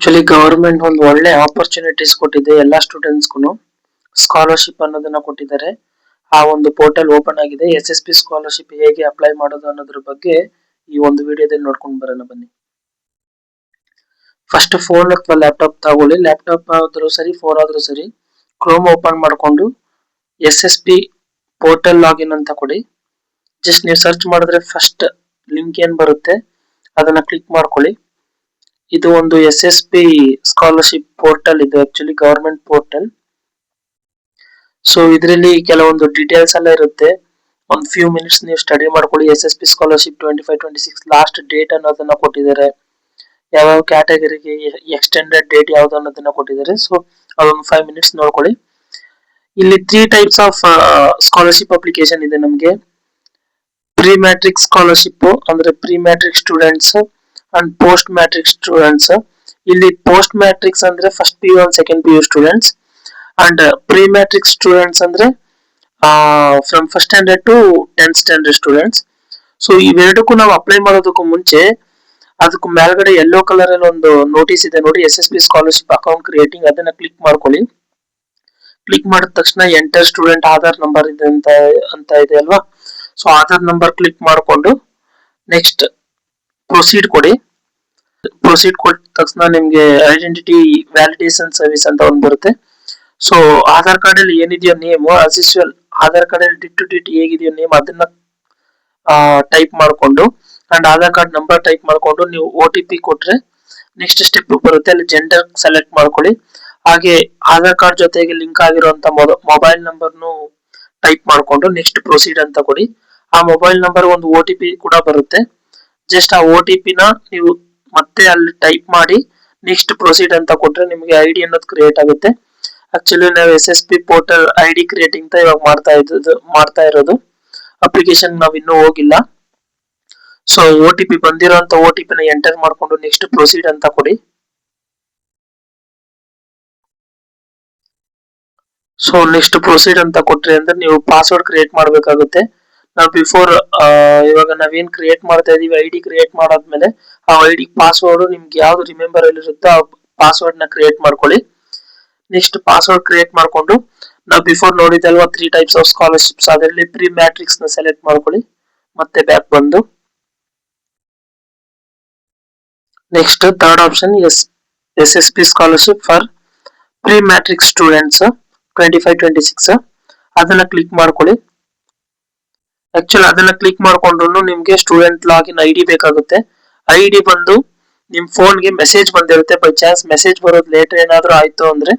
Actually government ಒಂದು ಒಳ್ಳೆ opportunities ಕೊಟ್ಟಿದೆ ಎಲ್ಲಾ ಸ್ಟೂಡೆಂಟ್ಸ್ಗೂ. ಸ್ಕಾಲರ್ಶಿಪ್ ಅನ್ನೋದನ್ನ ಕೊಟ್ಟಿದ್ದಾರೆ. ಆ ಒಂದು ಪೋರ್ಟಲ್ ಓಪನ್ ಆಗಿದೆ. SSP ಸ್ಕಾಲರ್ಶಿಪ್ ಹೇಗೆ ಅಪ್ಲೈ ಮಾಡೋದು ಅನ್ನೋದ್ರ ಬಗ್ಗೆ ಈ ಒಂದು ವಿಡಿಯೋದಲ್ಲಿ ನೋಡ್ಕೊಂಡು ಬರೋಣ ಬನ್ನಿ. ಫಸ್ಟ್ ಫೋನ್ ಅಥವಾ ಲ್ಯಾಪ್ಟಾಪ್ ತಗೊಳ್ಳಿ. ಲ್ಯಾಪ್ಟಾಪ್ ಆದ್ರೂ ಸರಿ, ಫೋನ್ ಆದ್ರೂ ಸರಿ. ಕ್ರೋಮ್ ಓಪನ್ ಮಾಡ್ಕೊಂಡು SSP ಪೋರ್ಟಲ್ ಲಾಗಿನ್ ಅಂತ ಕೊಡಿ. ಜಸ್ಟ್ ನೀವು ಸರ್ಚ್ ಮಾಡಿದ್ರೆ ಫಸ್ಟ್ ಲಿಂಕ್ ಏನ್ ಬರುತ್ತೆ ಅದನ್ನ ಕ್ಲಿಕ್ ಮಾಡ್ಕೊಳ್ಳಿ. ಇದು ಒಂದು SSP ಸ್ಕಾಲರ್ಶಿಪ್ ಪೋರ್ಟಲ್. ಇದು ಆಕ್ಚುಲಿ ಗವರ್ಮೆಂಟ್ ಪೋರ್ಟಲ್. ಸೊ ಇದರಲ್ಲಿ ಕೆಲವೊಂದು ಡೀಟೇಲ್ಸ್ ಎಲ್ಲ ಇರುತ್ತೆ. ಒಂದು ಫ್ಯೂ ಮಿನಿಟ್ಸ್ ನೀವು ಸ್ಟಡಿ ಮಾಡ್ಕೊಳ್ಳಿ. SSP ಸ್ಕಾಲರ್ಶಿಪ್ 25-26 ಲಾಸ್ಟ್ ಡೇಟ್ ಅನ್ನೋದನ್ನ ಕೊಟ್ಟಿದ್ದಾರೆ. ಯಾವ ಕ್ಯಾಟಗರಿಗೆ ಎಕ್ಸ್ಟೆಂಡೆಡ್ ಡೇಟ್ ಯಾವ್ದು ಅನ್ನೋದನ್ನ ಕೊಟ್ಟಿದ್ದಾರೆ. ಸೊ ಅದೊಂದು 5 ಮಿನಿಟ್ಸ್ ನೋಡ್ಕೊಳ್ಳಿ. ಇಲ್ಲಿ 3 ಟೈಪ್ಸ್ ಆಫ್ ಸ್ಕಾಲರ್ಶಿಪ್ ಅಪ್ಲಿಕೇಶನ್ ಇದೆ ನಮಗೆ. ಪ್ರೀ ಮ್ಯಾಟ್ರಿಕ್ ಸ್ಕಾಲರ್ಶಿಪ್ ಅಂದ್ರೆ pre matric students and post matric students. ಇಲ್ಲಿ ಪೋಸ್ಟ್ ಮ್ಯಾಟ್ರಿಕ್ಸ್ ಅಂದ್ರೆ first PU and second PU students and pre matric students ಅಂದ್ರೆ from first standard to 10th standard students. So ಇವೆರಡಕ್ಕೂ ನಾವು apply ಮಾಡೋದಕ್ಕೂ ಮುಂಚೆ ಅದಕ್ಕೂ ಮೇಲ್ಗಡೆ ಯೆಲ್ಲೋ ಕಲರ್ ಅಲ್ಲಿ ಒಂದು ನೋಟಿಸ್ ಇದೆ ನೋಡಿ, SSP ಸ್ಕಾಲರ್ಶಿಪ್ ಅಕೌಂಟ್ ಕ್ರಿಯೇಟಿಂಗ್, ಅದನ್ನ ಕ್ಲಿಕ್ ಮಾಡ್ಕೊಳ್ಳಿ. ಕ್ಲಿಕ್ ಮಾಡಿದ ತಕ್ಷಣ ಎಂಟರ್ ಸ್ಟೂಡೆಂಟ್ ಆಧಾರ್ ನಂಬರ್ ಇದೆ ಅಂತ ಇದೆ ಅಲ್ವಾ. ಸೊ ಆಧಾರ್ ನಂಬರ್ ಕ್ಲಿಕ್ ಮಾಡಿಕೊಂಡು ನೆಕ್ಸ್ಟ್ ಪ್ರೊಸೀಡ್ ಕೊಡಿ. ಪ್ರೊಸೀಡ್ ಕೊಟ್ಟ ತಕ್ಷಣ ನಿಮ್ಗೆ ಐಡೆಂಟಿಟಿ ವ್ಯಾಲಿಡೇಷನ್ ಸರ್ವಿಸ್ ಅಂತ ಒಂದು ಬರುತ್ತೆ. ಸೊ ಆಧಾರ್ ಕಾರ್ಡ್ ಅಲ್ಲಿ ಏನಿದೆಯೋ name as usual, Aadhaar card ಅಲ್ಲಿ ಡಿಟ್ ಟು ಡಿಟ್ ಹೇಗಿದೆಯೋ ನೇಮ್ ಅದನ್ನ ಟೈಪ್ ಮಾಡ್ಕೊಂಡು and Aadhaar card number type ಮಾಡ್ಕೊಂಡು ನೀವು OTP ಕೊಟ್ರೆ ನೆಕ್ಸ್ಟ್ ಸ್ಟೆಪ್ ಬರುತ್ತೆ. ಅಲ್ಲಿ ಜೆಂಡರ್ ಸೆಲೆಕ್ಟ್ ಮಾಡ್ಕೊಳ್ಳಿ. ಹಾಗೆ ಆಧಾರ್ ಕಾರ್ಡ್ ಜೊತೆಗೆ ಲಿಂಕ್ ಆಗಿರುವಂತ ಮೊಬೈಲ್ ನಂಬರ್ನು ಟೈಪ್ ಮಾಡ್ಕೊಂಡು ನೆಕ್ಸ್ಟ್ ಪ್ರೊಸೀಡ್ ಅಂತ ಕೊಡಿ. ಆ ಮೊಬೈಲ್ ನಂಬರ್ ಒಂದು OTP ಕೂಡ ಬರುತ್ತೆ. ಜಸ್ಟ್ ಆ OTP ನ ನೀವು ಮತ್ತೆ ಅಲ್ಲಿ ಟೈಪ್ ಮಾಡಿ ನೆಕ್ಸ್ಟ್ ಪ್ರೊಸೀಡ್ ಅಂತ ಕೊಟ್ರೆ ನಿಮಗೆ ID ಅನ್ನೋದು ಕ್ರಿಯೇಟ್ ಆಗುತ್ತೆ. ಆಕ್ಚುಲಿ ನಾವು SSP ಪೋರ್ಟಲ್ ID ಕ್ರಿಯೇಟಿಂಗ್ ಇವಾಗ ಮಾಡ್ತಾ ಇರೋದು. ಅಪ್ಲಿಕೇಶನ್ ನಾವು ಇನ್ನೂ ಹೋಗಿಲ್ಲ. ಸೊ OTP ಬಂದಿರೋಂತ OTP ನ ಎಂಟರ್ ಮಾಡ್ಕೊಂಡು ನೆಕ್ಸ್ಟ್ ಪ್ರೊಸೀಡ್ ಅಂತ ಕೊಡಿ. ಸೊ ನೆಕ್ಸ್ಟ್ ಪ್ರೊಸೀಡ್ ಅಂತ ಕೊಟ್ರಿ ಅಂದ್ರೆ ನೀವು ಪಾಸ್ವರ್ಡ್ ಕ್ರಿಯೇಟ್ ಮಾಡ್ಬೇಕಾಗುತ್ತೆ. ನಾವು ಬಿಫೋರ್ ಇವಾಗ ನಾವೇನ್ ಕ್ರಿಯೇಟ್ ಮಾಡ್ತಾ ಇದೀವಿ ID ಕ್ರಿಯೇಟ್ ಮಾಡಾದ್ಮೇಲೆ ಆ ID ಪಾಸ್ವರ್ಡ್ ನಿಮ್ಗೆ ಯಾವ್ದು ರಿಮೆಂಬರ್ ಅಲ್ಲಿ ಇರುತ್ತೋ ಆ ಪಾಸ್ವರ್ಡ್ ನ ಕ್ರಿಯೇಟ್ ಮಾಡ್ಕೊಳ್ಳಿ. ನೆಕ್ಸ್ಟ್ ಪಾಸ್ವರ್ಡ್ ಕ್ರಿಯೇಟ್ ಮಾಡ್ಕೊಂಡು ನಾವು ಬಿಫೋರ್ ನೋಡಿದಲ್ವಾ 3 ಟೈಪ್ಸ್ ಆಫ್ ಸ್ಕಾಲರ್ಶಿಪ್ಸ್, ಅದರಲ್ಲಿ ಪ್ರೀ ಮ್ಯಾಟ್ರಿಕ್ಸ್ ನ ಸೆಲೆಕ್ಟ್ ಮಾಡ್ಕೊಳ್ಳಿ. ಮತ್ತೆ ಬ್ಯಾಕ್ ಬಂದು next third option SSP scholarship for pre matric students 25-26 ಅದನ್ನ ಕ್ಲಿಕ್ ಮಾಡ್ಕೊಳ್ಳಿ. ಆಕ್ಚುಲಿ ಅದನ್ನ ಕ್ಲಿಕ್ ಮಾಡ್ಕೊಂಡ್ರು ನಿಮ್ಗೆ ಸ್ಟೂಡೆಂಟ್ ಲಾಗಿನ್ ID ಬೇಕಾಗುತ್ತೆ. ID ಬಂದು ನಿಮ್ ಫೋನ್ಗೆ ಮೆಸೇಜ್ ಬಂದಿರುತ್ತೆ. ಬೈ ಚಾನ್ಸ್ ಮೆಸೇಜ್ ಬರೋದು ಲೇಟ್ ಏನಾದ್ರೂ ಆಯ್ತು ಅಂದ್ರೆ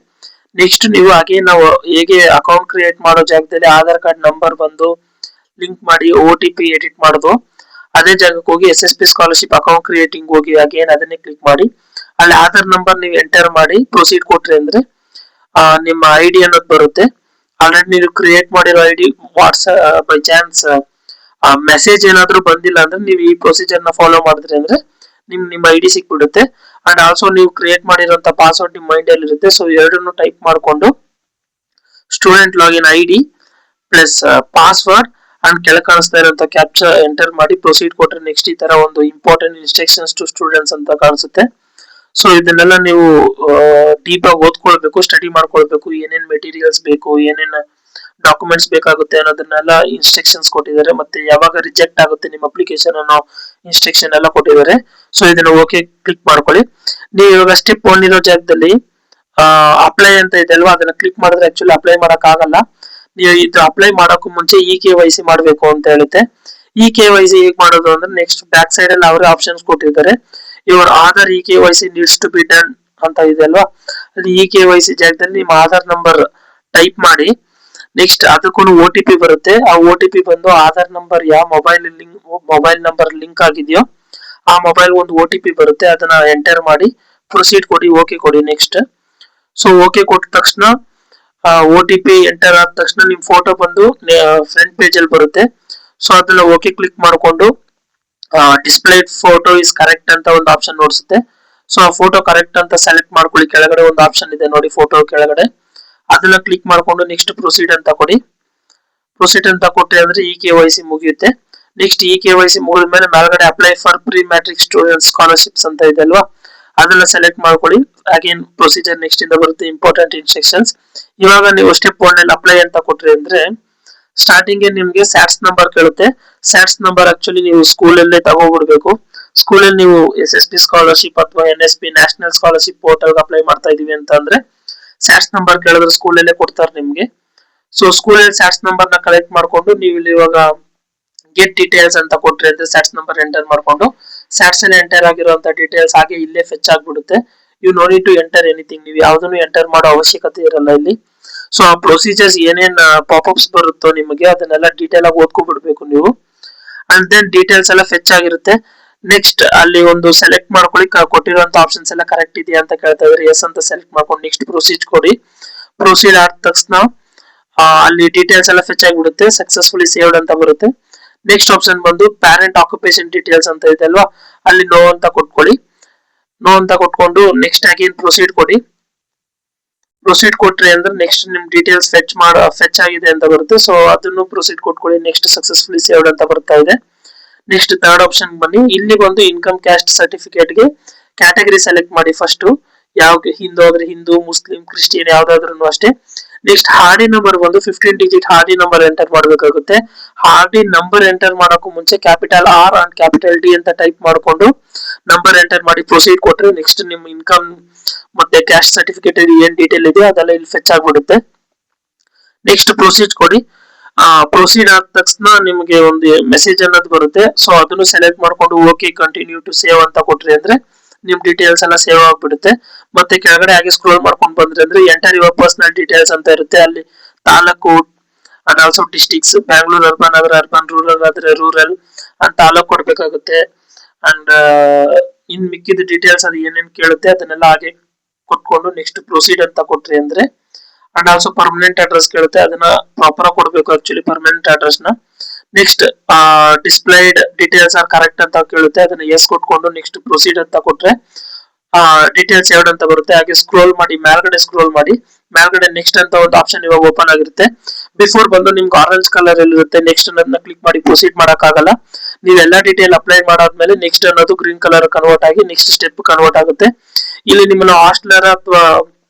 ನೆಕ್ಸ್ಟ್ ನೀವು ಹಾಗೆ ನಾವು ಹೇಗೆ ಅಕೌಂಟ್ ಕ್ರಿಯೇಟ್ ಮಾಡೋ ಜಾಗದಲ್ಲಿ ಆಧಾರ್ ಕಾರ್ಡ್ ನಂಬರ್ ಬಂದು ಲಿಂಕ್ ಮಾಡಿ OTP ಎಡಿಟ್ ಮಾಡೋದು, ಅದೇ ಜಾಗಕ್ಕೆ ಹೋಗಿ SSP ಸ್ಕಾಲರ್ಶಿಪ್ ಅಕೌಂಟ್ ಕ್ರಿಯೇಟಿಂಗ್ ಹೋಗಿ ಅಗೇನ್ ಅದನ್ನೇ ಕ್ಲಿಕ್ ಮಾಡಿ ಅಲ್ಲಿ ಆಧಾರ್ ನಂಬರ್ ನೀವು ಎಂಟರ್ ಮಾಡಿ ಪ್ರೊಸೀಡ್ ಕೊಟ್ರಿ ಅಂದ್ರೆ ನಿಮ್ಮ ID ಅನ್ನೋದು ಬರುತ್ತೆ. ಆಲ್ರೆಡಿ ನೀವು ಕ್ರಿಯೇಟ್ ಮಾಡಿರೋ ID WhatsApp by chance message ಏನಾದ್ರೂ ಬಂದಿಲ್ಲ ಅಂದ್ರೆ ನೀವು ಈ ಪ್ರೊಸೀಜರ್ ನ ಫಾಲೋ ಮಾಡಿದ್ರಿ ಅಂದ್ರೆ ನಿಮ್ಮ ID ಸಿಕ್ಬಿಡುತ್ತೆ. ಅಂಡ್ ಆಲ್ಸೋ ನೀವು ಕ್ರಿಯೇಟ್ ಮಾಡಿರೋಂತ ಪಾಸ್ವರ್ಡ್ ನಿಮ್ಮ ಮೈಂಡ್ ಅಲ್ಲಿ ಇರುತ್ತೆ. ಸೊ ಎರಡನ್ನು ಟೈಪ್ ಮಾಡ್ಕೊಂಡು student login ID plus password and ಕೆಳಗೆ ಕಾಣಿಸ್ತಾ ಇರುವಂತ ಕ್ಯಾಪ್ಚರ್ ಎಂಟರ್ ಮಾಡಿ ಪ್ರೊಸೀಡ್ ಕೊಟ್ರೆ ನೆಕ್ಸ್ಟ್ ಈ ತರ ಒಂದು ಇಂಪಾರ್ಟೆಂಟ್ ಇನ್ಸ್ಟ್ರಕ್ಷನ್ಸ್ ಟು ಸ್ಟೂಡೆಂಟ್ಸ್ ಅಂತ ಕಾಣಿಸುತ್ತೆ. ಸೊ ಇದನ್ನೆಲ್ಲ ನೀವು ಡೀಪ್ ಆಗಿ ಓದ್ಕೊಳ್ಬೇಕು, ಸ್ಟಡಿ ಮಾಡ್ಕೊಳ್ಬೇಕು. ಏನೇನ್ ಮೆಟೀರಿಯಲ್ಸ್ ಬೇಕು, ಏನೇನ್ ಡಾಕ್ಯುಮೆಂಟ್ಸ್ ಬೇಕಾಗುತ್ತೆ ಅನ್ನೋದನ್ನೆಲ್ಲ ಇನ್ಸ್ಟ್ರಕ್ಷನ್ಸ್ ಕೊಟ್ಟಿದ್ದಾರೆ. ಮತ್ತೆ ಯಾವಾಗ ರಿಜೆಕ್ಟ್ ಆಗುತ್ತೆ ನಿಮ್ಮ ಅಪ್ಲಿಕೇಶನ್ ಅನ್ನೋ ಇನ್ಸ್ಟ್ರಕ್ಷನ್ ಎಲ್ಲ ಕೊಟ್ಟಿದ್ದಾರೆ. ಸೊ ಇದನ್ನ ಓಕೆ ಕ್ಲಿಕ್ ಮಾಡ್ಕೊಳ್ಳಿ. ನೀವು ಇವಾಗ ಸ್ಟೆಪ್ 1 ಇರೋ ಜಾಗದಲ್ಲಿ ಅಪ್ಲೈ ಅಂತ ಇದೆ ಅಲ್ವಾ, ಅದನ್ನ ಕ್ಲಿಕ್ ಮಾಡಿದ್ರೆ ಆಕ್ಚುಲಿ ಅಪ್ಲೈ ಮಾಡಕ್ ಆಗಲ್ಲ. ನೀವು ಇದು ಅಪ್ಲೈ ಮಾಡೋಕ್ಕೂ ಮುಂಚೆ KYC ಮಾಡಬೇಕು ಅಂತ ಹೇಳುತ್ತೆ. KYC ಹೇಗ್ ಮಾಡೋದು ಅಂದ್ರೆ ನೆಕ್ಸ್ಟ್ ಬ್ಯಾಕ್ ಸೈಡ್ ಅಲ್ಲಿ ಅವರೇ ಆಪ್ಷನ್ಸ್ ಕೊಟ್ಟಿದ್ದಾರೆ. Your Aadhaar KYC needs to be done ಅಂತ ಇದೆ ಅಲ್ವಾ, ಅಲ್ಲಿ KYC ಜಾಗದಲ್ಲಿ ನಿಮ್ಮ ಆಧಾರ್ ನಂಬರ್ ಟೈಪ್ ಮಾಡಿ ನೆಕ್ಸ್ಟ್ ಅದಕ್ಕೂ OTP ಬರುತ್ತೆ. ಆ OTP ಬಂದು ಆಧಾರ್ ನಂಬರ್ ಯಾವ ಮೊಬೈಲ್ ನಂಬರ್ ಲಿಂಕ್ ಆಗಿದೆಯೋ ಆ ಮೊಬೈಲ್ ಒಂದು OTP ಬರುತ್ತೆ. ಅದನ್ನ ಎಂಟರ್ ಮಾಡಿ ಪ್ರೊಸೀಡ್ ಕೊಡಿ, ಓಕೆ ಕೊಡಿ ನೆಕ್ಸ್ಟ್. ಸೊ ಓಕೆ ಕೊಟ್ಟ ತಕ್ಷಣ OTP ಎಂಟರ್ ಆದ ತಕ್ಷಣ ನಿಮ್ ಫೋಟೋ ಬಂದು ಫ್ರಂಟ್ ಪೇಜ್ ಅಲ್ಲಿ ಬರುತ್ತೆ. ಸೊ ಅದನ್ನ ಓಕೆ ಕ್ಲಿಕ್ ಮಾಡ್ಕೊಂಡು ಡಿಸ್ಪ್ಲೇ ಫೋಟೋ ಇಸ್ ಕರೆಕ್ಟ್ ಅಂತ ಒಂದು ಆಪ್ಷನ್ ನೋಡಿಸುತ್ತೆ. ಸೊ ಆ ಫೋಟೋ ಕರೆಕ್ಟ್ ಅಂತ ಸೆಲೆಕ್ಟ್ ಮಾಡ್ಕೊಳ್ಳಿ. ಕೆಳಗಡೆ ಒಂದು ಆಪ್ಷನ್ ಇದೆ ನೋಡಿ ಫೋಟೋ ಕೆಳಗಡೆ, ಅದನ್ನ ಕ್ಲಿಕ್ ಮಾಡ್ಕೊಂಡು ನೆಕ್ಸ್ಟ್ ಪ್ರೊಸೀಡ್ ಅಂತ ಕೊಡಿ. ಪ್ರೊಸೀಡ್ ಅಂತ ಕೊಟ್ಟರೆ ಅಂದ್ರೆ KYC ಮುಗಿಯುತ್ತೆ. ನೆಕ್ಸ್ಟ್ KYC ಮುಗಿದ ಮೇಲೆ ಮೇಲ್ಗಡೆ apply for pre matric student scholarships ಅಂತ ಇದೆ ಅಲ್ವಾ, ಅದನ್ನ ಸೆಲೆಕ್ಟ್ ಮಾಡ್ಕೊಳ್ಳಿ. ಅಗೇನ್ ಪ್ರೊಸೀಜರ್ ನೆಕ್ಸ್ಟ್ ಇಂದ ಬರುತ್ತೆ ಇಂಪಾರ್ಟೆಂಟ್ ಇನ್ಸ್ಟ್ರಕ್ಷನ್ಸ್. ಇವಾಗ ನೀವು ಸ್ಟೆಪ್ 1 ಅಲ್ಲಿ ಅಪ್ಲೈ ಅಂತ ಕೊಟ್ರಿ ಅಂದ್ರೆ ಸ್ಟಾರ್ಟಿಂಗ್ ನಿಮ್ಗೆ ಸ್ಯಾಟ್ಸ್ ನಂಬರ್ ಕೇಳುತ್ತೆ. ಸ್ಯಾಟ್ಸ್ ನಂಬರ್ ಆಕ್ಚುಲಿ ನೀವು ಸ್ಕೂಲಲ್ಲೇ ತಗೋಬಿಡ್ಬೇಕು. ಸ್ಕೂಲಲ್ಲಿ ನೀವು SSB ಸ್ಕಾಲರ್ಶಿಪ್ ಅಥವಾ NSP national scholarship portal apply ಮಾಡ್ತಾ ಇದೀವಿ ಅಂತ ಅಂದ್ರೆ ಸ್ಯಾಟ್ಸ್ ನಂಬರ್ ಕೇಳಿದ್ರೆ ಸ್ಕೂಲಲ್ಲೇ ಕೊಡ್ತಾರೆ ನಿಮ್ಗೆ. ಸೊ ಸ್ಕೂಲಲ್ಲಿ ಸ್ಯಾಟ್ಸ್ ನಂಬರ್ ನ ಕಲೆಕ್ಟ್ ಮಾಡ್ಕೊಂಡು ನೀವು ಇಲ್ಲಿ ಇವಾಗ ಗೆಟ್ ಡೀಟೇಲ್ಸ್ ಅಂತ ಕೊಟ್ರಿ ಅಂದ್ರೆ ಸ್ಯಾಟ್ಸ್ ನಂಬರ್ ಎಂಟರ್ ಮಾಡ್ಕೊಂಡು ಸ್ಯಾಟ್ಸ್ ಅಲ್ಲಿ ಎಂಟರ್ ಆಗಿರುವಂತ ಡೀಟೇಲ್ಸ್ ಹಾಗೆ ಇಲ್ಲೇ ಫೆಚ್ ಆಗ್ಬಿಡುತ್ತೆ. You no need to enter anything, ನೀವು ಯಾವ್ದನ್ನು ಎಂಟರ್ ಮಾಡೋ ಅವಶ್ಯಕತೆ ಇರಲ್ಲ ಇಲ್ಲಿ. ಸೊ ಆ ಪ್ರೊಸೀಜರ್ಸ್ ಏನೇನ್ ಪಾಪ್ಅಪ್ಸ್ ಬರುತ್ತೋ ನಿಮಗೆ ಅದನ್ನೆಲ್ಲ ಡೀಟೇಲ್ ಆಗಿ ಓದ್ಕೊಬಿಡ್ಬೇಕು ನೀವು. ಅಂಡ್ ದೆನ್ ಡೀಟೇಲ್ಸ್ ಎಲ್ಲ ಫೆಚ್ ಆಗಿರುತ್ತೆ. ನೆಕ್ಸ್ಟ್ ಅಲ್ಲಿ ಒಂದು ಸೆಲೆಕ್ಟ್ ಮಾಡ್ಕೊಳ್ಳಿ, ಕೊಟ್ಟಿರುವಂತ ಆಪ್ಷನ್ಸ್ ಎಲ್ಲ ಕರೆಕ್ಟ್ ಇದೆಯಾ ಅಂತ ಕೇಳ್ತಾ ಇದ್ರೆ ಎಸ್ ಅಂತ ಸೆಲೆಕ್ಟ್ ಮಾಡ್ಕೊಂಡು ನೆಕ್ಸ್ಟ್ ಪ್ರೊಸೀಡ್ ಕೊಡಿ. ಪ್ರೊಸೀಡ್ ಆದ ತಕ್ಷಣ ಅಲ್ಲಿ ಡೀಟೇಲ್ಸ್ ಎಲ್ಲ ಫೆಚ್ ಆಗಿಬಿಡುತ್ತೆ. ಸಕ್ಸಸ್ಫುಲಿ ಸೇವ್ಡ್ ಅಂತ ಬರುತ್ತೆ. ನೆಕ್ಸ್ಟ್ ಆಪ್ಷನ್ ಬಂದು ಪ್ಯಾರೆಂಟ್ ಆಕ್ಯುಪೇಷನ್ ಡೀಟೇಲ್ಸ್ ಅಂತ ಇದೆ ಅಲ್ವಾ, ಅಲ್ಲಿ ನೋ ಅಂತ ಕೊಟ್ಕೊಳ್ಳಿ. ನೋ ಅಂತ ಕೊಟ್ಕೊಂಡು ನೆಕ್ಸ್ಟ್ ಅಗೇನ್ ಪ್ರೊಸೀಡ್ ಕೊಡಿ. ಪ್ರೊಸೀಡ್ ಕೊಟ್ರಿ ಅಂದ್ರೆ ನೆಕ್ಸ್ಟ್ ನಿಮ್ ಡೀಟೇಲ್ಸ್ ಫೆಚ್ ಆಗಿದೆ ಅಂತ ಬರುತ್ತೆ. ಸೊ ಅದನ್ನು ಪ್ರೊಸೀಡ್ ಕೊಟ್ಕೊಳ್ಳಿ. ನೆಕ್ಸ್ಟ್ ಸಕ್ಸಸ್ಫುಲಿ ಸೇವ್ಡ್ ಅಂತ ಬರ್ತಾ ಇದೆ. ನೆಕ್ಸ್ಟ್ ಥರ್ಡ್ ಆಪ್ಷನ್ ಬನ್ನಿ. ಇಲ್ಲಿ ಬಂದು ಇನ್ಕಮ್ ಕ್ಯಾಸ್ಟ್ ಸರ್ಟಿಫಿಕೇಟ್ ಗೆ ಕ್ಯಾಟಗರಿ ಸೆಲೆಕ್ಟ್ ಮಾಡಿ. ಫಸ್ಟ್ ಯಾವ ಹಿಂದೂ ಆದ್ರೆ ಹಿಂದೂ, ಮುಸ್ಲಿಂ, ಕ್ರಿಶ್ಚಿಯನ್ ಯಾವ್ದಾದ್ರು ಅಷ್ಟೇ. ನೆಕ್ಸ್ಟ್ ಹಾರ್ಡಿ ನಂಬರ್ ಬಂದು 15 ಡಿಜಿಟ್ ಹಾರ್ಡಿ ನಂಬರ್ ಎಂಟರ್ ಮಾಡಬೇಕಾಗುತ್ತೆ. ಹಾರ್ಡಿ ನಂಬರ್ ಎಂಟರ್ ಮಾಡೋಕ್ಕೂ ಮುಂಚೆ capital R and capital D ಅಂತ ಟೈಪ್ ಮಾಡಿಕೊಂಡು ನಂಬರ್ ಎಂಟರ್ ಮಾಡಿ ಪ್ರೊಸೀಡ್ ಕೊಟ್ರೆ ನೆಕ್ಸ್ಟ್ ನಿಮ್ ಇನ್ಕಮ್ ಮತ್ತೆ ಕ್ಯಾಸ್ಟ್ ಸರ್ಟಿಫಿಕೇಟ್ ಏನ್ ಡೀಟೇಲ್ ಇದೆ ಅದೆಲ್ಲ ಇಲ್ಲಿ ಫೆಚ್ ಆಗ್ಬಿಡುತ್ತೆ. ನೆಕ್ಸ್ಟ್ ಪ್ರೊಸೀಡ್ ಕೊಡಿ. ಪ್ರೊಸೀಡ್ ಆದ ತಕ್ಷಣ ನಿಮಗೆ ಒಂದು ಮೆಸೇಜ್ ಅನ್ನೋದು ಬರುತ್ತೆ. ಸೊ ಅದನ್ನು ಸೆಲೆಕ್ಟ್ ಮಾಡ್ಕೊಂಡು ಓಕೆ ಕಂಟಿನ್ಯೂ ಟು ಸೇವ್ ಅಂತ ಕೊಟ್ರಿ ಅಂದ್ರೆ ನಿಮ್ ಡೀಟೇಲ್ಸ್ ಎಲ್ಲ ಸೇವ್ ಆಗ್ಬಿಡುತ್ತೆ. ಮತ್ತೆ ಕೆಳಗಡೆ ಹಾಗೆ ಸ್ಕ್ರೋಲ್ ಮಾಡ್ಕೊಂಡು ಬಂದ್ರೆ ಅಂದ್ರೆ ಎಂಟರ್ ಯುವರ್ ಪರ್ಸನಲ್ ಡೀಟೇಲ್ಸ್ ಅಂತ ಇರುತ್ತೆ. ಅಲ್ಲಿ taluk and also districts, Bangalore urban ಆದ್ರೆ ಅರ್ಬನ್, ರೂರಲ್ ಆದ್ರೆ ರೂರಲ್ ಅಂತ ತಾಲೂಕು ಕೊಡ್ಬೇಕಾಗುತ್ತೆ. ಅಂಡ್ ಇನ್ ಮಿಕ್ಕಿದ ಡೀಟೇಲ್ಸ್ ಅದು ಏನೇನ್ ಕೇಳುತ್ತೆ ಅದನ್ನೆಲ್ಲ ಹಾಗೆ ಕೊಟ್ಕೊಂಡು ನೆಕ್ಸ್ಟ್ ಪ್ರೊಸೀಡ್ ಅಂತ ಕೊಟ್ರಿ ಅಂದ್ರೆ ಅಂಡ್ ಆಲ್ಸೋ ಪರ್ಮನೆಂಟ್ ಅಡ್ರೆಸ್ ಕೇಳುತ್ತೆ, ಅದನ್ನ ಪ್ರಾಪರ್ ಕೊಡ್ಬೇಕು ಆಕ್ಚುಲಿ ಪರ್ಮನೆಂಟ್ ಅಡ್ರೆಸ್ ನ. Next displayed details are correct ಅಂತ ಕೇಳುತ್ತೆ, ಅದನ್ನ ಎಸ್ ಕೊಟ್ಕೊಂಡು ನೆಕ್ಸ್ಟ್ ಪ್ರೊಸೀಡ್ ಅಂತ ಕೊಟ್ರೆ ಡೀಟೇಲ್ಸ್ ಸೇವ್ಡ್ ಅಂತ ಬರುತ್ತೆ. ಹಾಗೆ ಸ್ಕ್ರೋಲ್ ಮಾಡಿ ಮೇಲ್ಗಡೆ ಸ್ಕ್ರೋಲ್ ಮಾಡಿ ಮೇಲ್ಗಡೆ ನೆಕ್ಸ್ಟ್ ಅಂತ ಒಂದು ಆಪ್ಷನ್ ಇವಾಗ ಓಪನ್ ಆಗಿರುತ್ತೆ. ಬಿಫೋರ್ ಬಂದು ನಿಮ್ಗೆ ಆರೆಂಜ್ ಕಲರ್ ಅಲ್ಲಿ ಇರುತ್ತೆ. ನೆಕ್ಸ್ಟ್ ಅನ್ನೋದನ್ನ ಕ್ಲಿಕ್ ಮಾಡಿ ಪ್ರೊಸೀಡ್ ಮಾಡಕ್ ಆಗಲ್ಲ. ನೀವೆಲ್ಲ ಡೀಟೇಲ್ ಅಪ್ಲೈ ಮಾಡಾದ್ಮೇಲೆ ನೆಕ್ಸ್ಟ್ ಅನ್ನೋದು ಗ್ರೀನ್ ಕಲರ್ ಕನ್ವರ್ಟ್ ಆಗಿ ನೆಕ್ಸ್ಟ್ ಸ್ಟೆಪ್ ಕನ್ವರ್ಟ್ ಆಗುತ್ತೆ. ಇಲ್ಲಿ ನಿಮ್ಮನ್ನ ಹಾಸ್ಟೆಲರ್ ಅಥವಾ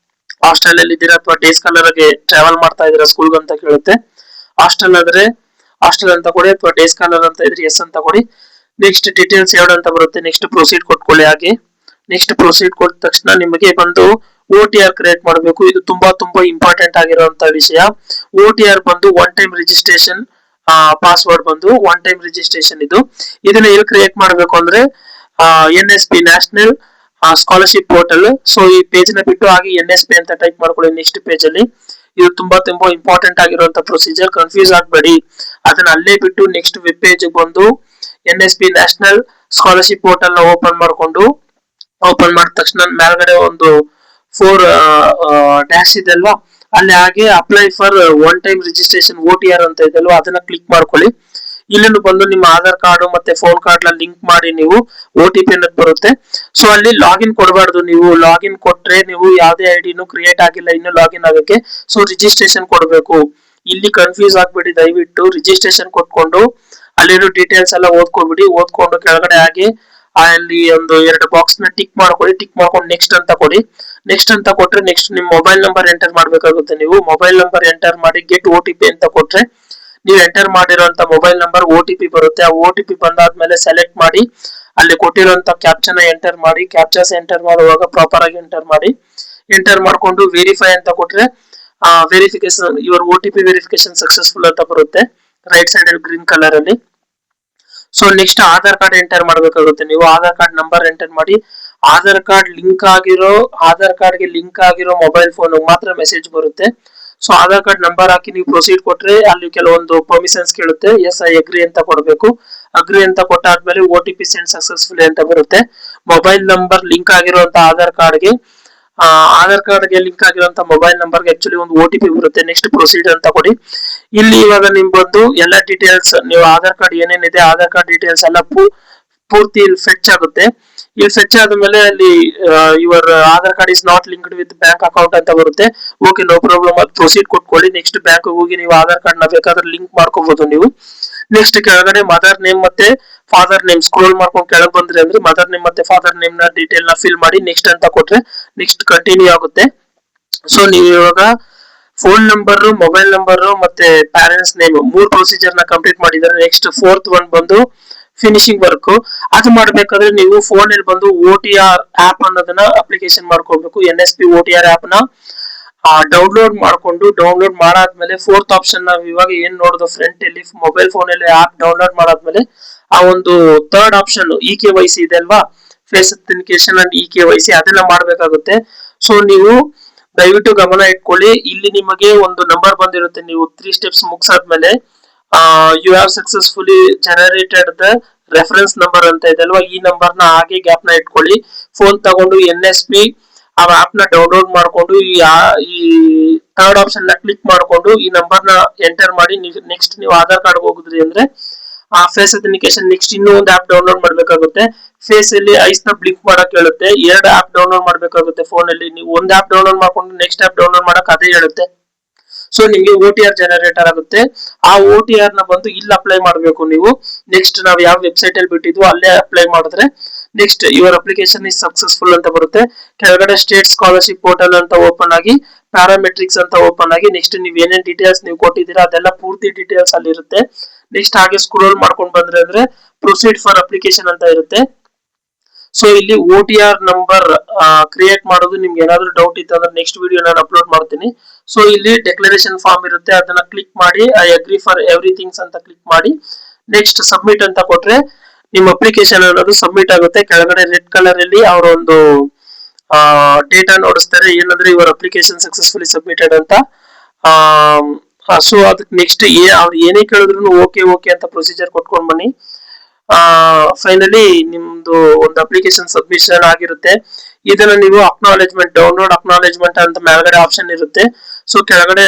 ಹಾಸ್ಟೆಲ್ ಅಲ್ಲಿ ಇದ್ದೀರಾ ಅಥವಾ ಡೇಸ್ ಕಲರ್ ಗೆ ಟ್ರಾವೆಲ್ ಮಾಡ್ತಾ ಇದೀರಾ ಸ್ಕೂಲ್ ಅಂತ ಕೇಳುತ್ತೆ. ಹಾಸ್ಟೆಲ್ ಆದ್ರೆ ಹಾಸ್ಟೆಲ್ ಅಂತ ಕೊಡಿ ಅಥವಾ ಡೇಸ್ ಕಾಲರ್ ಅಂತ ಇದ್ರೆ ಎಸ್ ಅಂತ ಕೊಡಿ. ನೆಕ್ಸ್ಟ್ ಡೀಟೇಲ್ಸ್ ಸೇವ್ಡ್ ಅಂತ ಬರುತ್ತೆ. ನೆಕ್ಸ್ಟ್ ಪ್ರೊಸೀಡ್ ಕೊಟ್ಕೊಳ್ಳಿ. ಹಾಗೆ ನೆಕ್ಸ್ಟ್ ಪ್ರೊಸೀಡ್ ಕೊಟ್ಟ ತಕ್ಷಣ ನಿಮಗೆ ಬಂದು OTR ಕ್ರಿಯೇಟ್ ಮಾಡಬೇಕು. ಇದು ತುಂಬಾ ಇಂಪಾರ್ಟೆಂಟ್ ಆಗಿರುವಂತ ವಿಷಯ. OTR ಬಂದು ಒನ್ ಟೈಮ್ ರಿಜಿಸ್ಟ್ರೇಷನ್ ಪಾಸ್ವರ್ಡ್ ಬಂದು ಒನ್ ಟೈಮ್ ರಿಜಿಸ್ಟ್ರೇಷನ್. ಇದನ್ನ ಎಲ್ಲಿ ಕ್ರಿಯೇಟ್ ಮಾಡಬೇಕು ಅಂದ್ರೆ NSP national scholarship portal. So ಈ ಪೇಜ್ ನ ಬಿಟ್ಟು ಹಾಗೆ NSP ಅಂತ ಟೈಪ್ ಮಾಡ್ಕೊಳ್ಳಿ ನೆಕ್ಸ್ಟ್ ಪೇಜ್ ಅಲ್ಲಿ. ಇದು ತುಂಬಾ ಇಂಪಾರ್ಟೆಂಟ್ ಆಗಿರುವಂತ ಪ್ರೊಸೀಜರ್, ಕನ್ಫ್ಯೂಸ್ ಆಗಬೇಡಿ. ಅದನ್ನ ಅಲ್ಲೇ ಬಿಟ್ಟು ನೆಕ್ಸ್ಟ್ ವೆಬ್ ಪೇಜ್ ಬಂದು NSP ನ್ಯಾಷನಲ್ ಸ್ಕಾಲರ್ಶಿಪ್ ಪೋರ್ಟಲ್ ನ ಓಪನ್ ಮಾಡಿದ ತಕ್ಷಣ ಮೇಲ್ಗಡೆ ಒಂದು 4 ಡ್ಯಾಶ್ ಇದೆ ಅಲ್ವಾ, ಅಲ್ಲಿ ಹಾಗೆ apply for one time registration OTR ಅಂತ ಇದೆ ಅಲ್ವಾ, ಅದನ್ನ ಕ್ಲಿಕ್ ಮಾಡ್ಕೊಳ್ಳಿ. ಇಲ್ಲಿಂದ ಬಂದು ನಿಮ್ಮ ಆಧಾರ್ ಕಾರ್ಡ್ ಮತ್ತೆ ಫೋನ್ ಕಾರ್ಡ್ ಲಿಂಕ್ ಮಾಡಿ ನೀವು OTP ಅನ್ನೋದು ಬರುತ್ತೆ. ಸೊ ಅಲ್ಲಿ ಲಾಗಿನ್ ಕೊಡಬಾರ್ದು. ನೀವು ಲಾಗಿನ್ ಕೊಟ್ರೆ ನೀವು ಯಾವ್ದೇ ಐಡಿನೂ ಕ್ರಿಯೇಟ್ ಆಗಿಲ್ಲ ಇನ್ನು ಲಾಗಿನ್ ಆಗಕ್ಕೆ. ಸೊ ರಿಜಿಸ್ಟ್ರೇಷನ್ ಕೊಡಬೇಕು. ಇಲ್ಲಿ ಕನ್ಫ್ಯೂಸ್ ಆಗ್ಬಿಡಿ, ದಯವಿಟ್ಟು ರಿಜಿಸ್ಟ್ರೇಷನ್ ಕೊಟ್ಕೊಂಡು ಅಲ್ಲಿರೋ ಡೀಟೇಲ್ಸ್ ಎಲ್ಲ ಓದ್ಕೊಂಡು ಕೆಳಗಡೆ ಹಾಗೆ ಅಲ್ಲಿ ಒಂದು 2 ಬಾಕ್ಸ್ ನ ಟಿಕ್ ಮಾಡ್ಕೊಳ್ಳಿ. ಟಿಕ್ ಮಾಡ್ಕೊಂಡು ನೆಕ್ಸ್ಟ್ ಅಂತ ಕೊಡಿ. ನೆಕ್ಸ್ಟ್ ಅಂತ ಕೊಟ್ರೆ ನೆಕ್ಸ್ಟ್ ನಿಮ್ ಮೊಬೈಲ್ ನಂಬರ್ ಎಂಟರ್ ಮಾಡ್ಬೇಕಾಗುತ್ತೆ. ನೀವು ಮೊಬೈಲ್ ನಂಬರ್ ಎಂಟರ್ ಮಾಡಿ ಗೆಟ್ OTP ಅಂತ ಕೊಟ್ರೆ ನೀವು ಎಂಟರ್ ಮಾಡಿರುವಂತ ಮೊಬೈಲ್ ನಂಬರ್ OTP ಬರುತ್ತೆ. ಆ OTP ಬಂದಾದ್ಮೇಲೆ ಸೆಲೆಕ್ಟ್ ಮಾಡಿ ಅಲ್ಲಿ ಕೊಟ್ಟಿರುವಂತ ಕ್ಯಾಪ್ಚನ ಎಂಟರ್ ಮಾಡಿ. ಕ್ಯಾಪ್ಚಾಸ್ ಎಂಟರ್ ಮಾಡುವಾಗ ಪ್ರಾಪರ್ ಆಗಿ ಎಂಟರ್ ಮಾಡಿ. ಎಂಟರ್ ಮಾಡ್ಕೊಂಡು ವೆರಿಫೈ ಅಂತ ಕೊಟ್ರೆ verification your OTP verification successful ಅಂತ ಬರುತ್ತೆ ರೈಟ್ ಸೈಡ್ ಅಲ್ಲಿ ಗ್ರೀನ್ ಕಲರ್ ಅಲ್ಲಿ. So next Aadhaar card enter ಮಾಡ್ಬೇಕಾಗುತ್ತೆ. ನೀವು ಆಧಾರ್ ಕಾರ್ಡ್ ನಂಬರ್ ಎಂಟರ್ ಮಾಡಿ. ಆಧಾರ್ ಕಾರ್ಡ್ ಗೆ ಲಿಂಕ್ ಆಗಿರೋ ಮೊಬೈಲ್ ಫೋನ್ ಮಾತ್ರ ಮೆಸೇಜ್ ಬರುತ್ತೆ. ಸೊ ಆಧಾರ್ ಕಾರ್ಡ್ ನಂಬರ್ ಹಾಕಿ ನೀವು ಪ್ರೊಸೀಡ್ ಕೊಟ್ರೆ ಅಲ್ಲಿ ಕೆಲವೊಂದು ಪರ್ಮಿಷನ್ಸ್ ಕೇಳುತ್ತೆ. ಎಸ್ ಐ ಅಗ್ರಿ ಅಂತ ಕೊಡಬೇಕು. ಅಗ್ರಿ ಅಂತ ಕೊಟ್ಟಾದ್ಮೇಲೆ OTP ಸೆಂಡ್ ಸಕ್ಸಸ್ಫುಲಿ ಅಂತ ಬರುತ್ತೆ. ಮೊಬೈಲ್ ನಂಬರ್ ಲಿಂಕ್ ಆಗಿರುವಂತ ಆಧಾರ್ ಕಾರ್ಡ್ ಗೆ ಲಿಂಕ್ ಆಗಿರುವಂತ ಮೊಬೈಲ್ ನಂಬರ್ ಗೆ ಆಕ್ಚುಲಿ ಒಂದು OTP ಬರುತ್ತೆ. ನೆಕ್ಸ್ಟ್ ಪ್ರೊಸೀಡ್ ಅಂತ ಕೊಡಿ. ಇಲ್ಲಿ ಇವಾಗ ನಿಮ್ ಬಂದು ಎಲ್ಲ ಡೀಟೇಲ್ಸ್ ನೀವು ಆಧಾರ್ ಕಾರ್ಡ್ ಏನೇನಿದೆ ಆಧಾರ್ ಕಾರ್ಡ್ ಡೀಟೇಲ್ಸ್ ಎಲ್ಲ ಪೂರ್ತಿ ಫೆಚ್ ಆಗುತ್ತೆ. ಇಲ್ಲಿ ಫೆಚ್ ಆದ್ಮೇಲೆ ಅಲ್ಲಿ your Aadhaar card is not linked with bank account ಅಂತ ಬರುತ್ತೆ. ಓಕೆ ನೋ ಪ್ರಾಬ್ಲಮ್, ಅದು ಪ್ರೊಸೀಡ್ ಕೊಟ್ಕೊಳ್ಳಿ. ನೆಕ್ಸ್ಟ್ ಬ್ಯಾಂಕ್ ಹೋಗಿ ನೀವು ಆಧಾರ್ ಕಾರ್ಡ್ ನ ಬೇಕಾದ್ರೆ ಲಿಂಕ್ ಮಾಡ್ಕೋಬಹುದು ನೀವು. ನೆಕ್ಸ್ಟ್ ಕೆಳಗಡೆ ಮದರ್ ನೇಮ್ ಮತ್ತೆ ಫಾದರ್ ನೇಮ್ ಸ್ಕ್ರೋಲ್ ಮಾಡ್ಕೊಂಡು ಕೆಳಗೆ ಬಂದ್ರಿ ಅಂದ್ರೆ ಮದರ್ ನೇಮ್ ಮತ್ತೆ ಫಾದರ್ ನೇಮ್ ನ ಡೀಟೇಲ್ ನ ಫಿಲ್ ಮಾಡಿ ನೆಕ್ಸ್ಟ್ ಅಂತ ಕೊಟ್ರೆ ನೆಕ್ಸ್ಟ್ ಕಂಟಿನ್ಯೂ ಆಗುತ್ತೆ. ಸೊ ನೀವು ಇವಾಗ ಫೋನ್ ನಂಬರ್, ಮೊಬೈಲ್ ನಂಬರ್ ಮತ್ತೆ ಪ್ಯಾರೆಂಟ್ಸ್ ನೇಮ್ 3 ಪ್ರೊಸೀಜರ್ ನ ಕಂಪ್ಲೀಟ್ ಮಾಡಿದ್ರೆ ನೆಕ್ಸ್ಟ್ ಫೋರ್ತ್ ಒನ್ ಬಂದು ಫಿನಿಶಿಂಗ್ ವರ್ಕ್. ಅದು ಮಾಡ್ಬೇಕಾದ್ರೆ ನೀವು ಫೋನ್ ಅಲ್ಲಿ ಬಂದು OTR ಆಪ್ ಅನ್ನೋದನ್ನ ಅಪ್ಲಿಕೇಶನ್ ಮಾಡ್ಕೊಳ್ಬೇಕು. NSP OTR ಆಪ್ ನ ಡೌನ್ಲೋಡ್ ಮಾಡಾದ್ಮೇಲೆ ಫೋರ್ತ್ ಆಪ್ಷನ್ ನಾವು ಇವಾಗ ಏನ್ ನೋಡೋದು ಫ್ರಂಟ್ ಅಲ್ಲಿ ಮೊಬೈಲ್ ಫೋನ್ ಅಲ್ಲಿ ಆಪ್ ಡೌನ್ಲೋಡ್ ಮಾಡಾದ್ಮೇಲೆ ಆ ಒಂದು ಥರ್ಡ್ ಆಪ್ಷನ್ EKYC ಇದೆ ಅಲ್ವಾ, ಫೇಸ್ ಅಥೆಂಟಿಕೇಶನ್ ಅಂಡ್ EKYC, ಅದನ್ನ ಮಾಡ್ಬೇಕಾಗುತ್ತೆ. ಸೊ ನೀವು ದಯವಿಟ್ಟು ಗಮನ ಇಟ್ಕೊಳ್ಳಿ, ಇಲ್ಲಿ ನಿಮಗೆ ಒಂದು ನಂಬರ್ ಬಂದಿರುತ್ತೆ. ನೀವು 3 ಸ್ಟೆಪ್ಸ್ ಮುಗಿಸಾದ್ಮೇಲೆ you have successfully generated the reference number ಅಂತ ಇದೆ ಅಲ್ವಾ, ಈ ನಂಬರ್ ನ ಹಾಗೆ ಗ್ಯಾಪ್ ನ ಇಟ್ಕೊಳ್ಳಿ. ಫೋನ್ ತಗೊಂಡು NSP ಆ ಆಪ್ ನ ಡೌನ್ಲೋಡ್ ಮಾಡ್ಕೊಂಡು ಈ ಥರ್ಡ್ ಆಪ್ಷನ್ ನ ಕ್ಲಿಕ್ ಮಾಡ್ಕೊಂಡು ಈ ನಂಬರ್ ನ ಎಂಟರ್ ಮಾಡಿ ನೆಕ್ಸ್ಟ್ ನೀವು ಆಧಾರ್ ಕಾರ್ಡ್ ಹೋಗುದ್ರಿ ಅಂದ್ರೆ ಆ ಫೇಸ್ ಅಥೆಂಟಿಕೇಶನ್ ನೆಕ್ಸ್ಟ್ ಇನ್ನೂ ಒಂದು ಆಪ್ ಡೌನ್ಲೋಡ್ ಮಾಡ್ಬೇಕಾಗುತ್ತೆ. ಫೇಸ್ ಅಲ್ಲಿ ಐಸ್ ನ ಬ್ಲಿಂಕ್ ಮಾಡಕ್ ಹೇಳುತ್ತೆ. 2 ಆಪ್ ಡೌನ್ಲೋಡ್ ಮಾಡ್ಬೇಕಾಗುತ್ತೆ ಫೋನ್ ಅಲ್ಲಿ. ನೀವು ಒಂದು ಆಪ್ ಡೌನ್ಲೋಡ್ ಮಾಡ್ಕೊಂಡು ನೆಕ್ಸ್ಟ್ ಆಪ್ ಡೌನ್ಲೋಡ್ ಮಾಡಕ್ ಅದೇ ಹೇಳುತ್ತೆ. ಸೊ ನಿಮಗೆ OTR ಜನರೇಟರ್ ಆಗುತ್ತೆ. ಆ OTR ನ ಬಂದು ಇಲ್ಲಿ ಅಪ್ಲೈ ಮಾಡಬೇಕು ನೀವು. ನೆಕ್ಸ್ಟ್ ನಾವು ಯಾವ ವೆಬ್ಸೈಟ್ ಅಲ್ಲಿ ಬಿಟ್ಟಿದ್ವು ಅಲ್ಲೇ ಅಪ್ಲೈ ಮಾಡಿದ್ರೆ next your application is successful ಅಂತ ಬರುತ್ತೆ. ಕೆಳಗಡೆ ಸ್ಟೇಟ್ ಸ್ಕಾಲರ್ಶಿಪ್ ಪೋರ್ಟಲ್ ಅಂತ ಓಪನ್ ಆಗಿ ಪ್ಯಾರಾಮೆಟ್ರಿಕ್ಸ್ ಅಂತ ಓಪನ್ ಆಗಿ ನೆಕ್ಸ್ಟ್ ನೀವು ಏನೇನ್ ಡೀಟೇಲ್ಸ್ ನೀವು ಕೊಟ್ಟಿದ್ದೀರಾ ಅದೆಲ್ಲ ಪೂರ್ತಿ ಡೀಟೇಲ್ಸ್ ಅಲ್ಲಿ ಇರುತ್ತೆ. ನೆಕ್ಸ್ಟ್ ಹಾಗೆ ಸ್ಕ್ರೋಲ್ ಮಾಡ್ಕೊಂಡು ಬಂದ್ರೆ ಅಂದ್ರೆ ಪ್ರೊಸೀಡ್ ಫಾರ್ ಅಪ್ಲಿಕೇಶನ್ ಅಂತ ಇರುತ್ತೆ. ಸೊ ಇಲ್ಲಿ OTR ನಂಬರ್ ಕ್ರಿಯೇಟ್ ಮಾಡೋದು ನಿಮ್ಗೆ ಏನಾದ್ರು ಡೌಟ್ ಇತ್ತು ಅಂದ್ರೆ ನೆಕ್ಸ್ಟ್ ವಿಡಿಯೋ ನಾನು ಅಪ್ಲೋಡ್ ಮಾಡ್ತೀನಿ. ಸೊ ಇಲ್ಲಿ ಡೆಕ್ಲರೇಷನ್ ಫಾರ್ಮ್ ಇರುತ್ತೆ, ಅದನ್ನ ಕ್ಲಿಕ್ ಮಾಡಿ ಐ ಅಗ್ರಿ ಫಾರ್ ಎವ್ರಿಥಿಂಗ್ಸ್ ಅಂತ ಕ್ಲಿಕ್ ಮಾಡಿ ನೆಕ್ಸ್ಟ್ ಸಬ್ಮಿಟ್ ಅಂತ ಕೊಟ್ರೆ ನಿಮ್ಮ ಅಪ್ಲಿಕೇಶನ್ ಅನ್ನೋದು ಸಬ್ಮಿಟ್ ಆಗುತ್ತೆ. ಕೆಳಗಡೆ ರೆಡ್ ಕಲರ್ ಅಲ್ಲಿ ಅವರ ಒಂದು ಡೇಟಾ ನೋಡಿಸ್ತಾರೆ, ಏನಂದ್ರೆ ಇವರ ಅಪ್ಲಿಕೇಶನ್ ಸಕ್ಸಸ್ಫುಲಿ ಸಬ್ಮಿಟೆಡ್ ಅಂತ. ಸೊ ಅದಕ್ಕೆ ನೆಕ್ಸ್ಟ್ ಅವ್ರು ಏನೇ ಕೇಳಿದ್ರು ಓಕೆ ಓಕೆ ಅಂತ ಪ್ರೊಸೀಜರ್ ಕೊಟ್ಕೊಂಡ್ ಬನ್ನಿ. ಫೈನಲಿ ನಿಮ್ದು ಒಂದು ಅಪ್ಲಿಕೇಶನ್ ಸಬ್ಮಿಷನ್ ಆಗಿರುತ್ತೆ. ಇದನ್ನ ನೀವು ಅಕ್ನಾಲೆಜ್ಮೆಂಟ್, ಡೌನ್ಲೋಡ್ ಅಕ್ನಾಲೆಜ್ಮೆಂಟ್ ಅಂತ ಮೇಲ್ಗಡೆ ಆಪ್ಷನ್ ಇರುತ್ತೆ. ಸೊ ಕೆಳಗಡೆ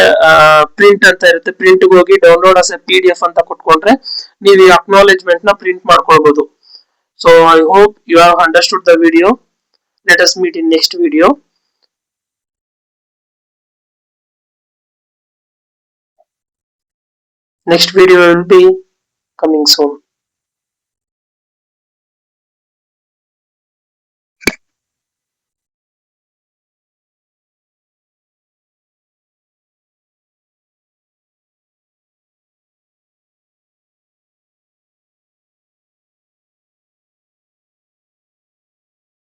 ಪ್ರಿಂಟ್ ಅಂತ ಇರುತ್ತೆ, ಪ್ರಿಂಟ್ ಹೋಗಿ ಡೌನ್ಲೋಡ್ ಆಸ್ ಎ PDF ಅಂತ ಕೊಟ್ಕೊಂಡ್ರೆ ನೀವು ಈ ಅಕ್ನಾಲೆಜ್ಮೆಂಟ್ ನ ಪ್ರಿಂಟ್ ಮಾಡ್ಕೊಳ್ಬಹುದು. So I hope you have understood the video. Let us meet in next video. Next video will be coming soon.